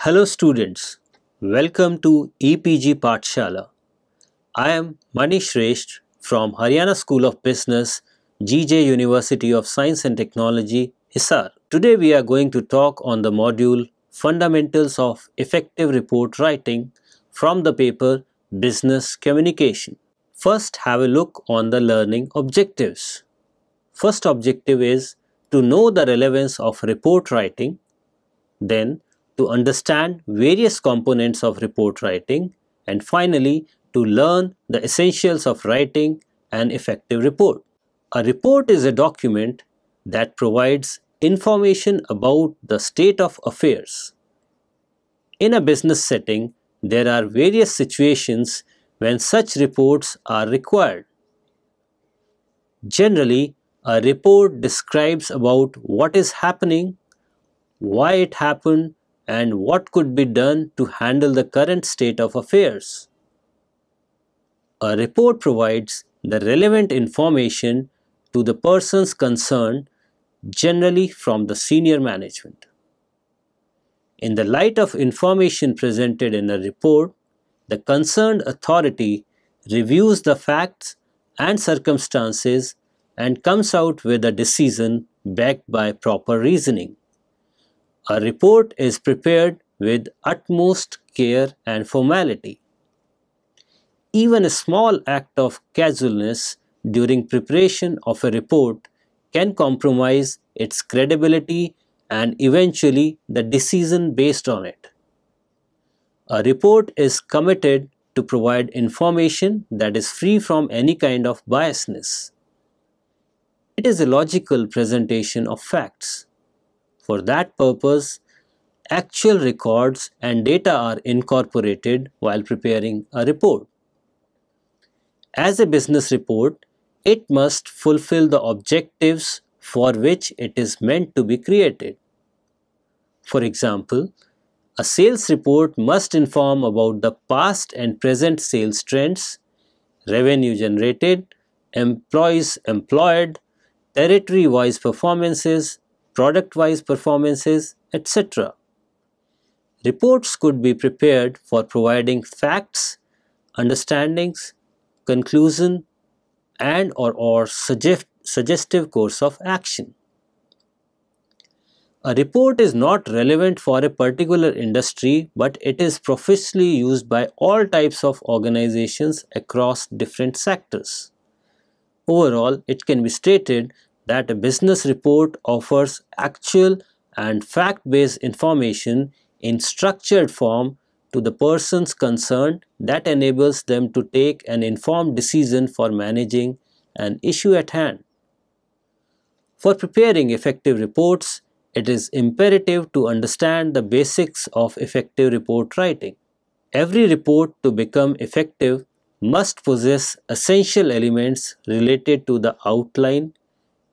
Hello students, welcome to EPG Pathshala. I am Manish Shrestha from Haryana School of Business, GJ University of Science and Technology, Hisar. Today we are going to talk on the module Fundamentals of Effective Report Writing from the paper Business Communication. First have a look on the learning objectives. First objective is to know the relevance of report writing, then to understand various components of report writing, and finally to learn the essentials of writing an effective report. A report is a document that provides information about the state of affairs. In a business setting, there are various situations when such reports are required. Generally, a report describes about what is happening, why it happened, and what could be done to handle the current state of affairs. A report provides the relevant information to the persons concerned, generally from the senior management. In the light of information presented in a report, the concerned authority reviews the facts and circumstances and comes out with a decision backed by proper reasoning. A report is prepared with utmost care and formality. Even a small act of casualness during preparation of a report can compromise its credibility and eventually the decision based on it. A report is committed to provide information that is free from any kind of biasness. It is a logical presentation of facts. For that purpose, actual records and data are incorporated while preparing a report. As a business report, it must fulfill the objectives for which it is meant to be created. For example, a sales report must inform about the past and present sales trends, revenue generated, employees employed, territory-wise performances, product-wise performances, etc. Reports could be prepared for providing facts, understandings, conclusion, and or suggestive course of action. A report is not relevant for a particular industry, but it is professionally used by all types of organizations across different sectors. Overall, it can be stated that a business report offers actual and fact-based information in structured form to the persons concerned that enables them to take an informed decision for managing an issue at hand. For preparing effective reports, it is imperative to understand the basics of effective report writing. Every report to become effective must possess essential elements related to the outline,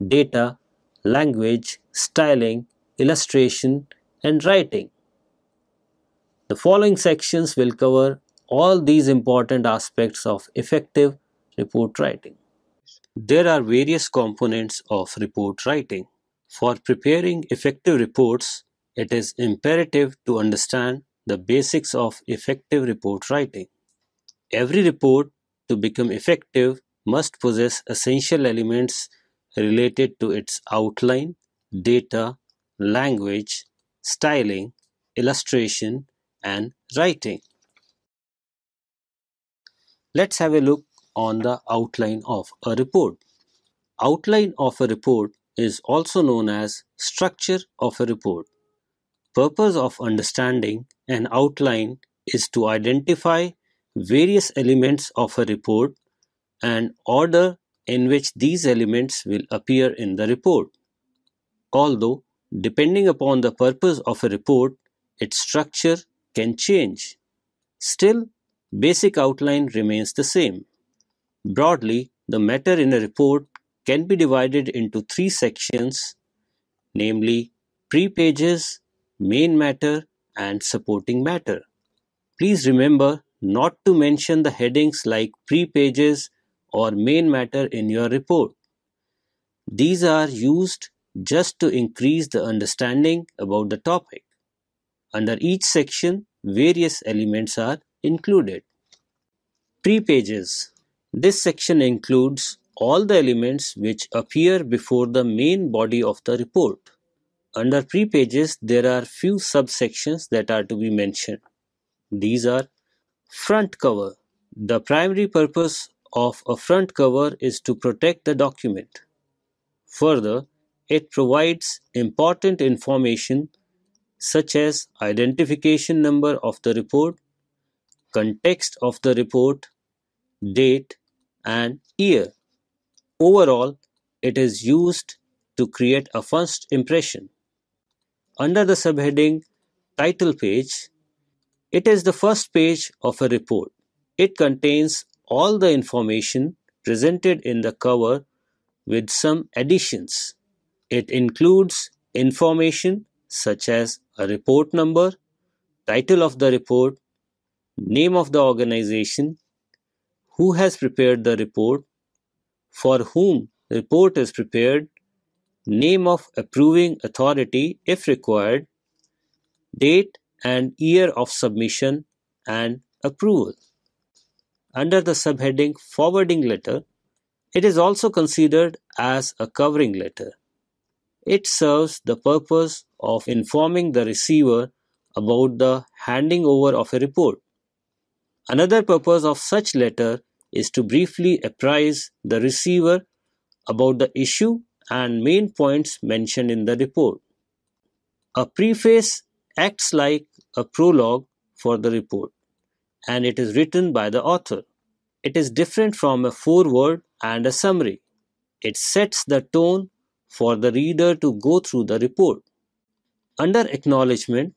data, language, styling, illustration, and writing. The following sections will cover all these important aspects of effective report writing. There are various components of report writing. For preparing effective reports, it is imperative to understand the basics of effective report writing. Every report to become effective must possess essential elements related to its outline, data, language, styling, illustration, and writing. Let's have a look on the outline of a report. Outline of a report is also known as structure of a report. Purpose of understanding an outline is to identify various elements of a report and order in which these elements will appear in the report. Although, depending upon the purpose of a report, its structure can change. Still, basic outline remains the same. Broadly, the matter in a report can be divided into three sections, namely pre-pages, main matter, and supporting matter. Please remember not to mention the headings like pre-pages or main matter in your report. These are used just to increase the understanding about the topic. Under each section, various elements are included. Pre-pages. This section includes all the elements which appear before the main body of the report. Under pre-pages, there are few subsections that are to be mentioned. These are front cover. The primary purpose of a front cover is to protect the document. Further, it provides important information such as identification number of the report, context of the report, date, and year. Overall, it is used to create a first impression. Under the subheading Title page, it is the first page of a report. It contains all the information presented in the cover with some additions. It includes information such as a report number, title of the report, name of the organization, who has prepared the report, for whom the report is prepared, name of approving authority if required, date and year of submission and approval. Under the subheading Forwarding Letter, it is also considered as a covering letter. It serves the purpose of informing the receiver about the handing over of a report. Another purpose of such letter is to briefly apprise the receiver about the issue and main points mentioned in the report. A preface acts like a prologue for the report, and it is written by the author. It is different from a foreword and a summary. It sets the tone for the reader to go through the report. Under acknowledgement,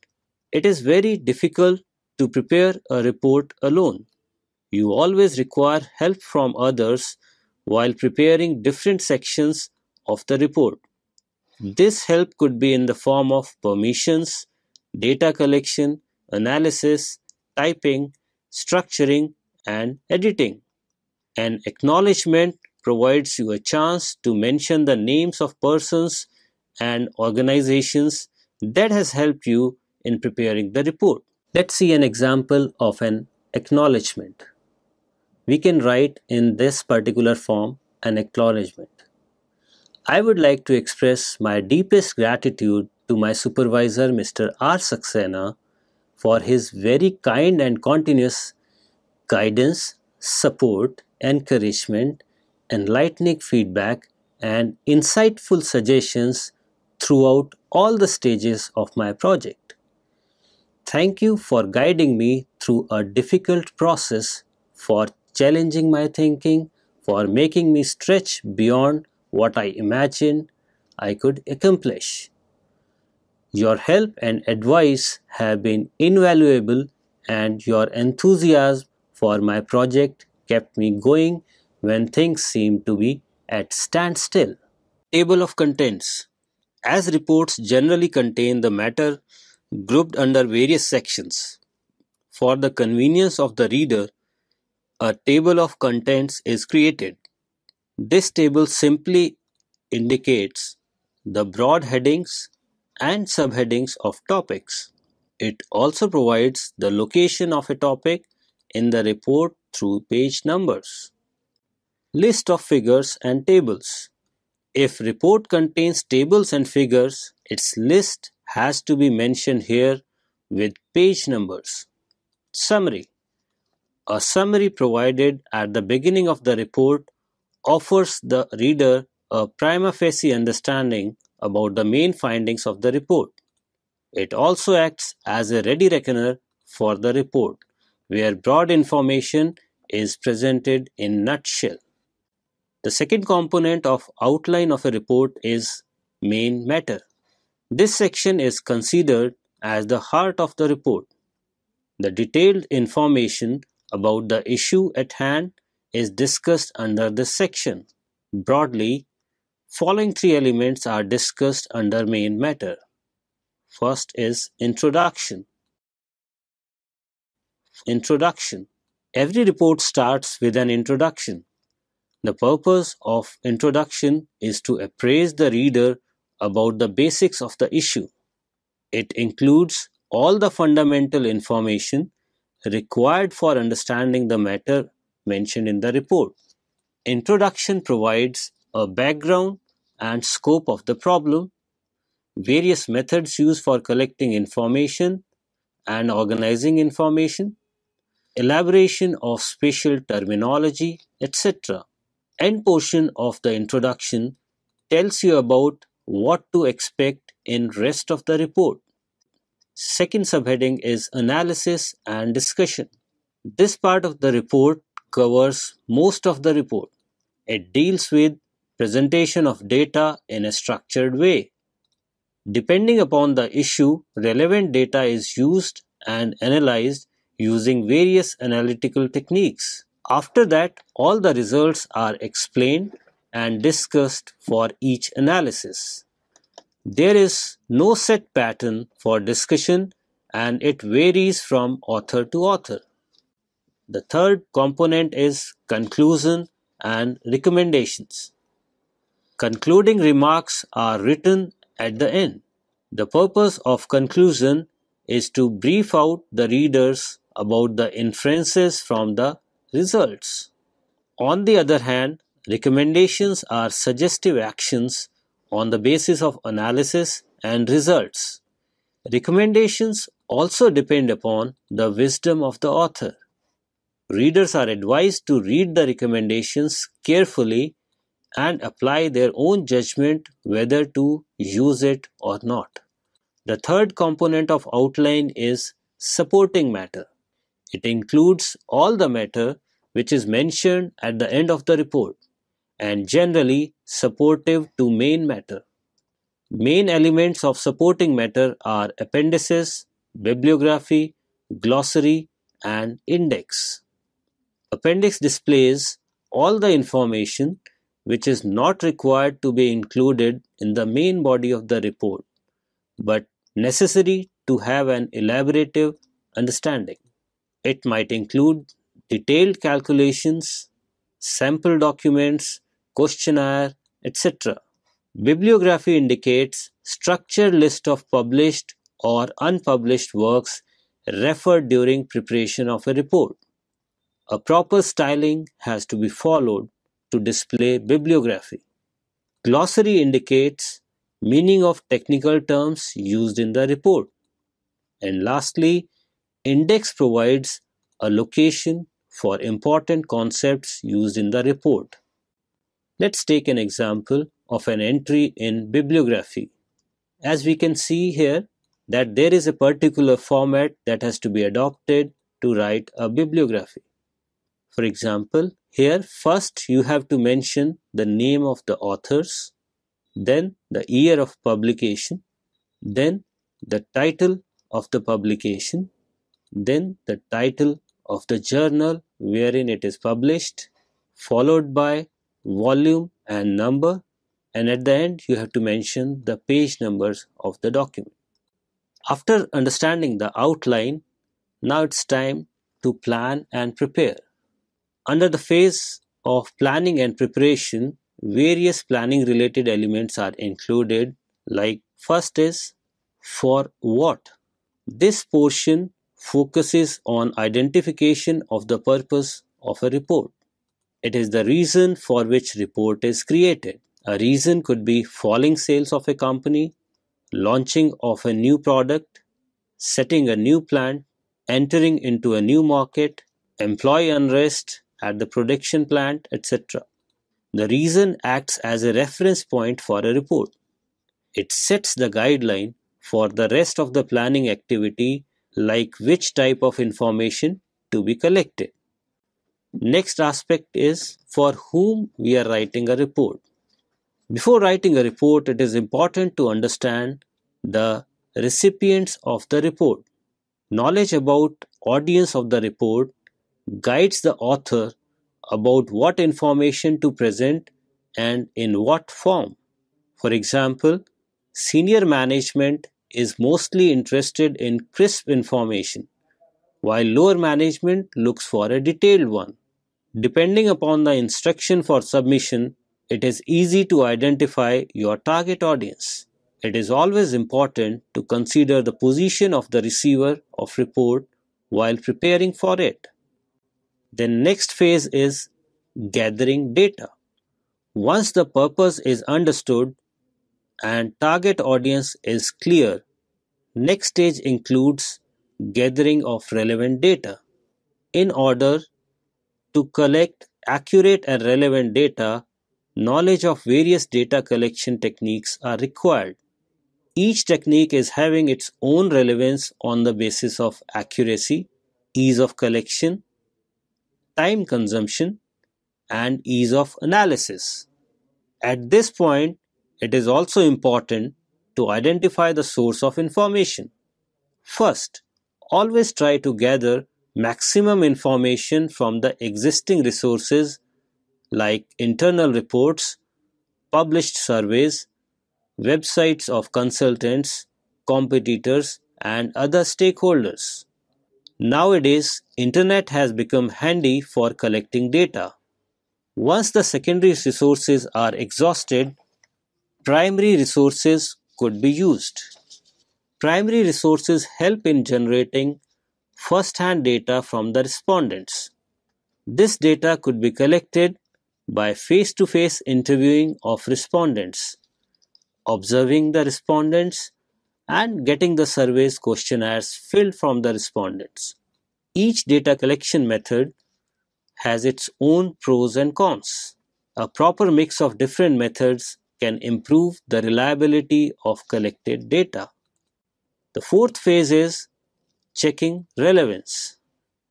it is very difficult to prepare a report alone. You always require help from others while preparing different sections of the report. This help could be in the form of permissions, data collection, analysis, typing, structuring, and editing. An acknowledgement provides you a chance to mention the names of persons and organizations that has helped you in preparing the report. Let's see an example of an acknowledgement. We can write in this particular form an acknowledgement. I would like to express my deepest gratitude to my supervisor Mr. R. Saxena for his very kind and continuous guidance, support, encouragement, enlightening feedback, and insightful suggestions throughout all the stages of my project. Thank you for guiding me through a difficult process, for challenging my thinking, for making me stretch beyond what I imagined I could accomplish. Your help and advice have been invaluable, and your enthusiasm for my project kept me going when things seemed to be at standstill. Table of Contents. As reports generally contain the matter grouped under various sections, for the convenience of the reader, a table of contents is created. This table simply indicates the broad headings and subheadings of topics. It also provides the location of a topic in the report through page numbers. List of figures and tables. If report contains tables and figures, its list has to be mentioned here with page numbers. Summary. A summary provided at the beginning of the report offers the reader a prima facie understanding about the main findings of the report. It also acts as a ready reckoner for the report, where broad information is presented in nutshell. The second component of outline of a report is main matter. This section is considered as the heart of the report. The detailed information about the issue at hand is discussed under this section. Broadly, following three elements are discussed under main matter. First is introduction. Introduction. Every report starts with an introduction. The purpose of introduction is to appraise the reader about the basics of the issue. It includes all the fundamental information required for understanding the matter mentioned in the report. Introduction provides a background and scope of the problem, various methods used for collecting information and organizing information, elaboration of spatial terminology, etc. End portion of the introduction tells you about what to expect in rest of the report. Second subheading is analysis and discussion. This part of the report covers most of the report. It deals with presentation of data in a structured way. Depending upon the issue, relevant data is used and analyzed using various analytical techniques. After that, all the results are explained and discussed for each analysis. There is no set pattern for discussion and it varies from author to author. The third component is conclusion and recommendations. Concluding remarks are written at the end. The purpose of conclusion is to brief out the readers about the inferences from the results. On the other hand, recommendations are suggestive actions on the basis of analysis and results. Recommendations also depend upon the wisdom of the author. Readers are advised to read the recommendations carefully and apply their own judgment whether to use it or not. The third component of outline is supporting matter. It includes all the matter which is mentioned at the end of the report and generally supportive to main matter. Main elements of supporting matter are appendices, bibliography, glossary, and index. Appendix displays all the information which is not required to be included in the main body of the report, but necessary to have an elaborative understanding. It might include detailed calculations, sample documents, questionnaire, etc. Bibliography indicates structured list of published or unpublished works referred during preparation of a report. A proper styling has to be followed to display bibliography. Glossary indicates meaning of technical terms used in the report. And lastly, index provides a location for important concepts used in the report. Let's take an example of an entry in bibliography. As we can see here that there is a particular format that has to be adopted to write a bibliography. For example, here first you have to mention the name of the authors, then the year of publication, then the title of the publication, then the title of the journal wherein it is published, followed by volume and number, and at the end you have to mention the page numbers of the document. After understanding the outline, now it's time to plan and prepare. Under the phase of planning and preparation, various planning related elements are included, like first is for what. This portion focuses on identification of the purpose of a report. It is the reason for which report is created. A reason could be falling sales of a company, launching of a new product, setting a new plant, entering into a new market, employee unrest at the production plant, etc. The reason acts as a reference point for a report. It sets the guideline for the rest of the planning activity, like which type of information to be collected. Next aspect is for whom we are writing a report. Before writing a report, it is important to understand the recipients of the report. Knowledge about audience of the report guides the author about what information to present and in what form. For example, senior management is mostly interested in crisp information, while lower management looks for a detailed one. Depending upon the instruction for submission, it is easy to identify your target audience. It is always important to consider the position of the receiver of report while preparing for it. The next phase is gathering data. Once the purpose is understood and target audience is clear, next stage includes gathering of relevant data. In order to collect accurate and relevant data, knowledge of various data collection techniques are required. Each technique is having its own relevance on the basis of accuracy, ease of collection, time consumption, and ease of analysis. At this point, it is also important to identify the source of information. First, always try to gather maximum information from the existing resources like internal reports, published surveys, websites of consultants, competitors, and other stakeholders. Nowadays, internet has become handy for collecting data. Once the secondary resources are exhausted, primary resources could be used. Primary resources help in generating first-hand data from the respondents. This data could be collected by face-to-face interviewing of respondents, observing the respondents, and getting the survey's questionnaires filled from the respondents. Each data collection method has its own pros and cons. A proper mix of different methods can improve the reliability of collected data. The fourth phase is checking relevance.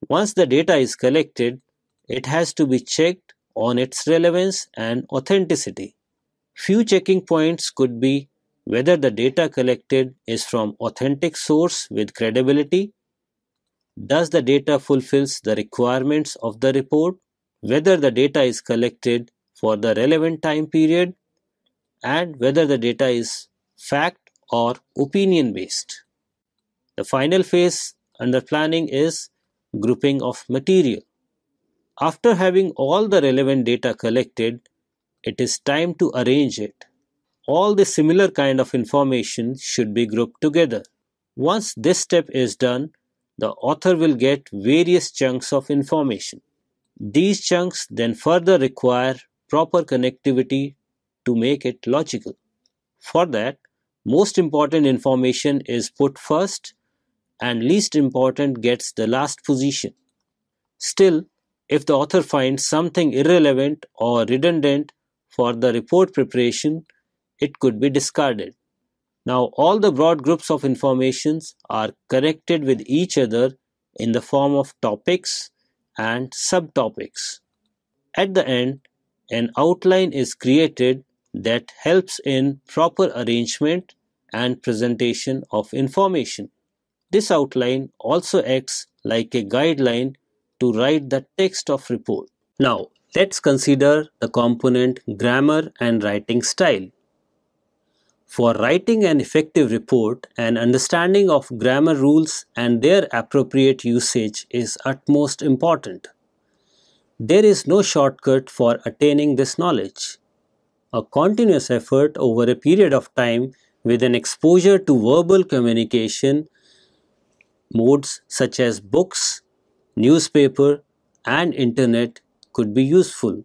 Once the data is collected, it has to be checked on its relevance and authenticity. Few checking points could be whether the data collected is from authentic source with credibility, does the data fulfills the requirements of the report, whether the data is collected for the relevant time period, and whether the data is fact or opinion based. The final phase under planning is grouping of material. After having all the relevant data collected, it is time to arrange it. All the similar kind of information should be grouped together. Once this step is done, the author will get various chunks of information. These chunks then further require proper connectivity to make it logical. For that, most important information is put first and least important gets the last position. Still, if the author finds something irrelevant or redundant for the report preparation, it could be discarded. Now all the broad groups of informations are connected with each other in the form of topics and subtopics. At the end, an outline is created that helps in proper arrangement and presentation of information. This outline also acts like a guideline to write the text of report. Now, let's consider the component grammar and writing style. For writing an effective report, an understanding of grammar rules and their appropriate usage is utmost important. There is no shortcut for attaining this knowledge. A continuous effort over a period of time with an exposure to verbal communication modes such as books, newspaper, and internet could be useful.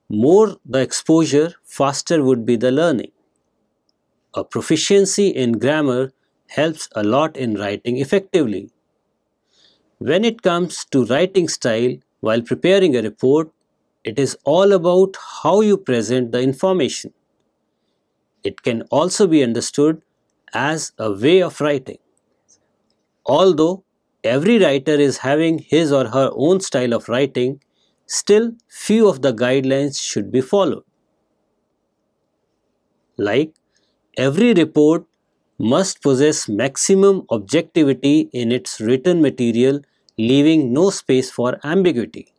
More the exposure, faster would be the learning. A proficiency in grammar helps a lot in writing effectively. When it comes to writing style while preparing a report, it is all about how you present the information. It can also be understood as a way of writing. Although every writer is having his or her own style of writing, still few of the guidelines should be followed. Like, every report must possess maximum objectivity in its written material, leaving no space for ambiguity.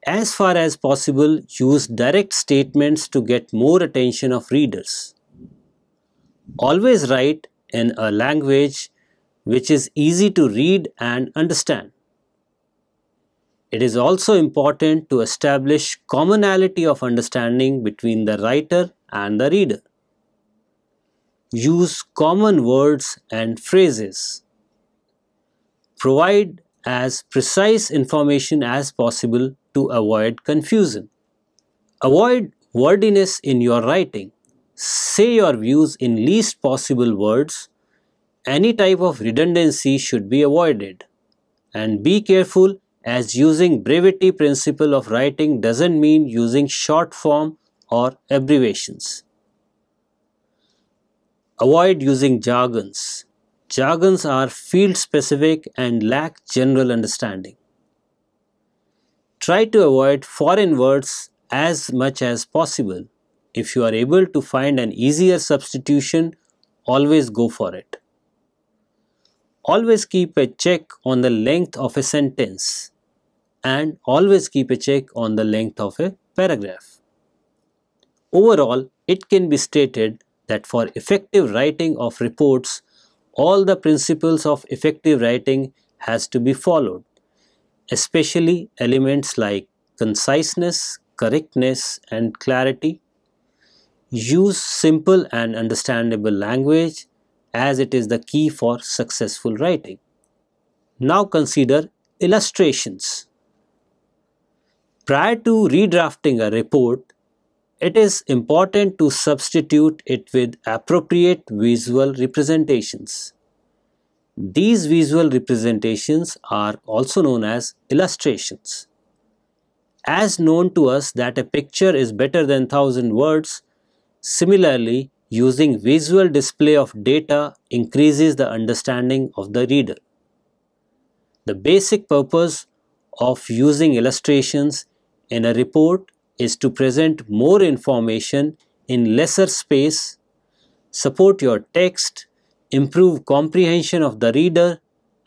As far as possible, use direct statements to get more attention of readers. Always write in a language which is easy to read and understand. It is also important to establish commonality of understanding between the writer and the reader. Use common words and phrases. Provide as precise information as possible to avoid confusion. Avoid wordiness in your writing. Say your views in least possible words. Any type of redundancy should be avoided. And be careful, as using brevity principle of writing doesn't mean using short form or abbreviations. Avoid using jargons. Jargons are field specific and lack general understanding. Try to avoid foreign words as much as possible. If you are able to find an easier substitution, always go for it. Always keep a check on the length of a sentence and always keep a check on the length of a paragraph. Overall, it can be stated that for effective writing of reports, all the principles of effective writing has to be followed, especially elements like conciseness, correctness, and clarity. Use simple and understandable language as it is the key for successful writing. Now consider illustrations. Prior to redrafting a report, it is important to substitute it with appropriate visual representations. These visual representations are also known as illustrations. As known to us that a picture is better than 1,000 words, similarly, using visual display of data increases the understanding of the reader. The basic purpose of using illustrations in a report is to present more information in lesser space, support your text, improve comprehension of the reader,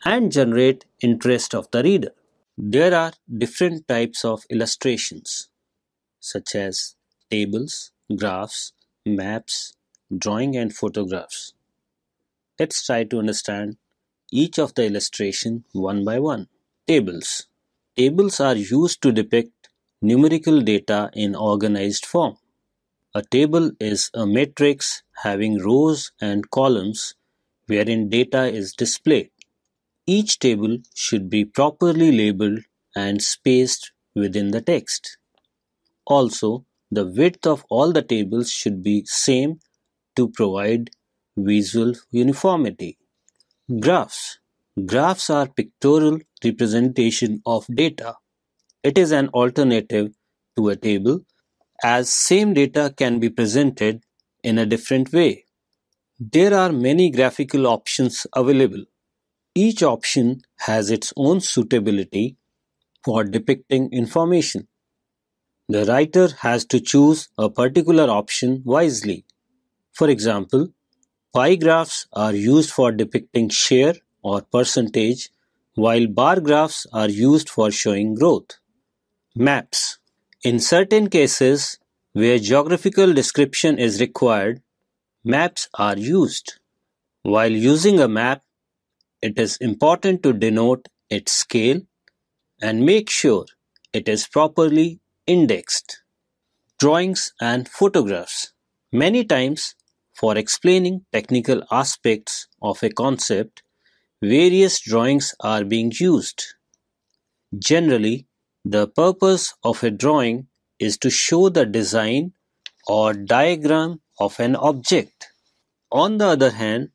and generate interest of the reader. There are different types of illustrations, such as tables, graphs, maps, drawing, and photographs. Let's try to understand each of the illustration one by one. Tables. Tables are used to depict numerical data in organized form. A table is a matrix having rows and columns wherein data is displayed. Each table should be properly labeled and spaced within the text. Also, the width of all the tables should be same to provide visual uniformity. Graphs. Graphs are pictorial representation of data. It is an alternative to a table, as same data can be presented in a different way. There are many graphical options available. Each option has its own suitability for depicting information. The writer has to choose a particular option wisely. For example, pie graphs are used for depicting share or percentage, while bar graphs are used for showing growth. Maps. In certain cases where geographical description is required, maps are used. While using a map, it is important to denote its scale and make sure it is properly indexed. Drawings and photographs. Many times, for explaining technical aspects of a concept, various drawings are being used. Generally, the purpose of a drawing is to show the design or diagram of an object. On the other hand,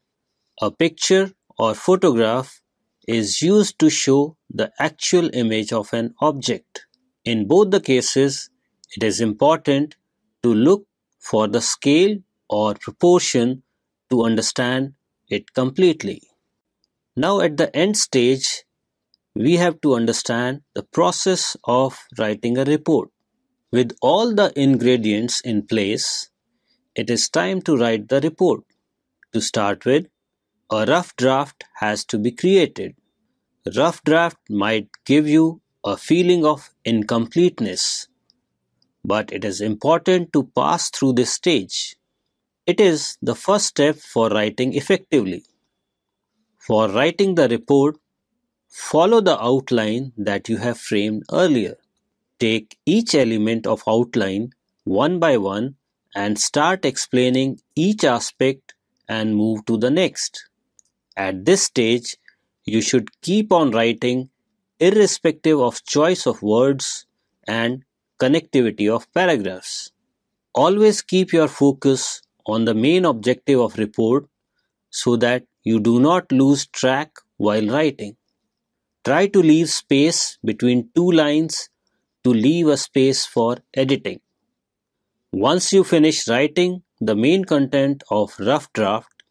a picture or photograph is used to show the actual image of an object. In both the cases, it is important to look for the scale or proportion to understand it completely. Now at the end stage, we have to understand the process of writing a report. With all the ingredients in place, it is time to write the report. To start with, a rough draft has to be created. A rough draft might give you a feeling of incompleteness, but it is important to pass through this stage. It is the first step for writing effectively. For writing the report, follow the outline that you have framed earlier. Take each element of outline one by one and start explaining each aspect and move to the next. At this stage, you should keep on writing irrespective of choice of words and connectivity of paragraphs. Always keep your focus on the main objective of report so that you do not lose track while writing. Try to leave space between two lines to leave a space for editing. Once you finish writing the main content of rough draft,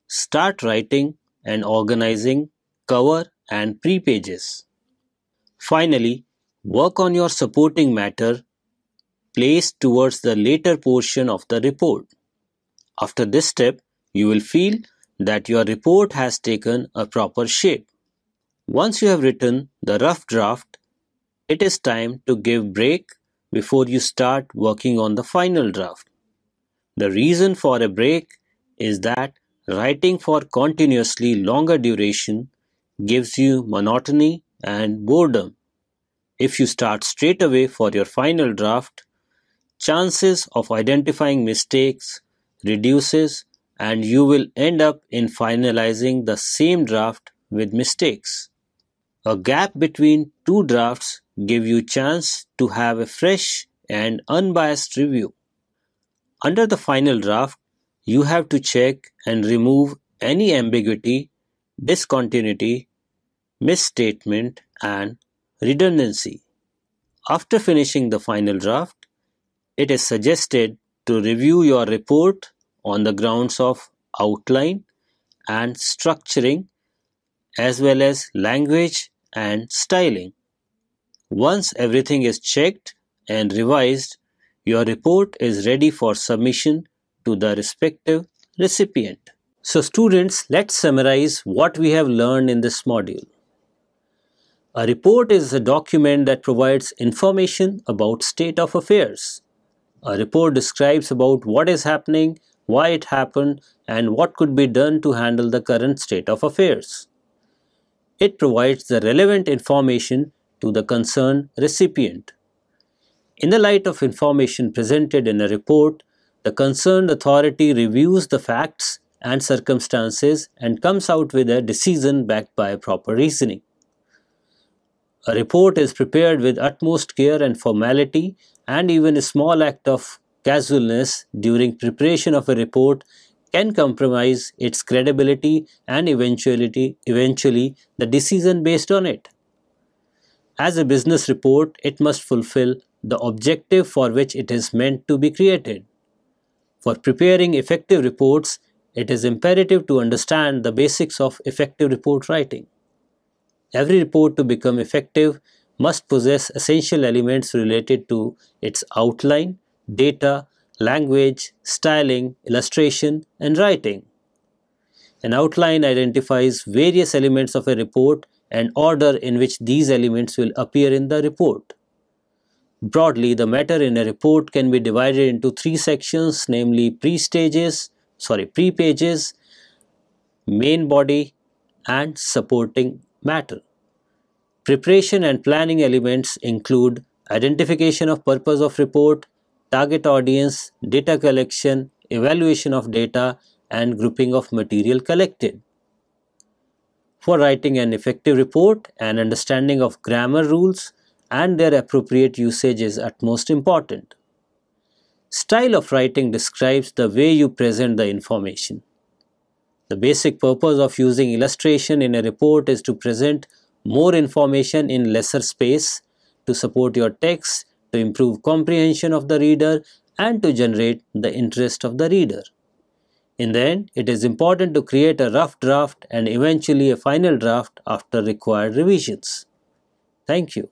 start writing and organizing cover and pre-pages. Finally, work on your supporting matter placed towards the later portion of the report. After this step, you will feel that your report has taken a proper shape. Once you have written the rough draft, it is time to give break before you start working on the final draft. The reason for a break is that writing for continuously longer duration gives you monotony and boredom. If you start straight away for your final draft, chances of identifying mistakes reduces and you will end up in finalizing the same draft with mistakes. A gap between two drafts gives you chance to have a fresh and unbiased review. Under the final draft, you have to check and remove any ambiguity, discontinuity, misstatement, and redundancy. After finishing the final draft, it is suggested to review your report on the grounds of outline and structuring as well as language and styling. Once everything is checked and revised, your report is ready for submission to the respective recipient. So students, let's summarize what we have learned in this module. A report is a document that provides information about state of affairs. A report describes about what is happening, why it happened, and what could be done to handle the current state of affairs. It provides the relevant information to the concerned recipient. In the light of information presented in a report, the concerned authority reviews the facts and circumstances and comes out with a decision backed by proper reasoning. A report is prepared with utmost care and formality, and even a small act of casualness during preparation of a report can compromise its credibility and eventually the decision based on it. As a business report, it must fulfill the objective for which it is meant to be created. For preparing effective reports, it is imperative to understand the basics of effective report writing. Every report to become effective must possess essential elements related to its outline, data, language, styling, illustration, and writing. An outline identifies various elements of a report and order in which these elements will appear in the report. Broadly, the matter in a report can be divided into three sections, namely pre-pages, main body, and supporting matter. Preparation and planning elements include identification of purpose of report, target audience, data collection, evaluation of data, and grouping of material collected. For writing an effective report, an understanding of grammar rules and their appropriate usage is utmost important. Style of writing describes the way you present the information. The basic purpose of using illustration in a report is to present more information in lesser space, to support your text, to improve comprehension of the reader, and to generate the interest of the reader. In the end, it is important to create a rough draft and eventually a final draft after required revisions. Thank you.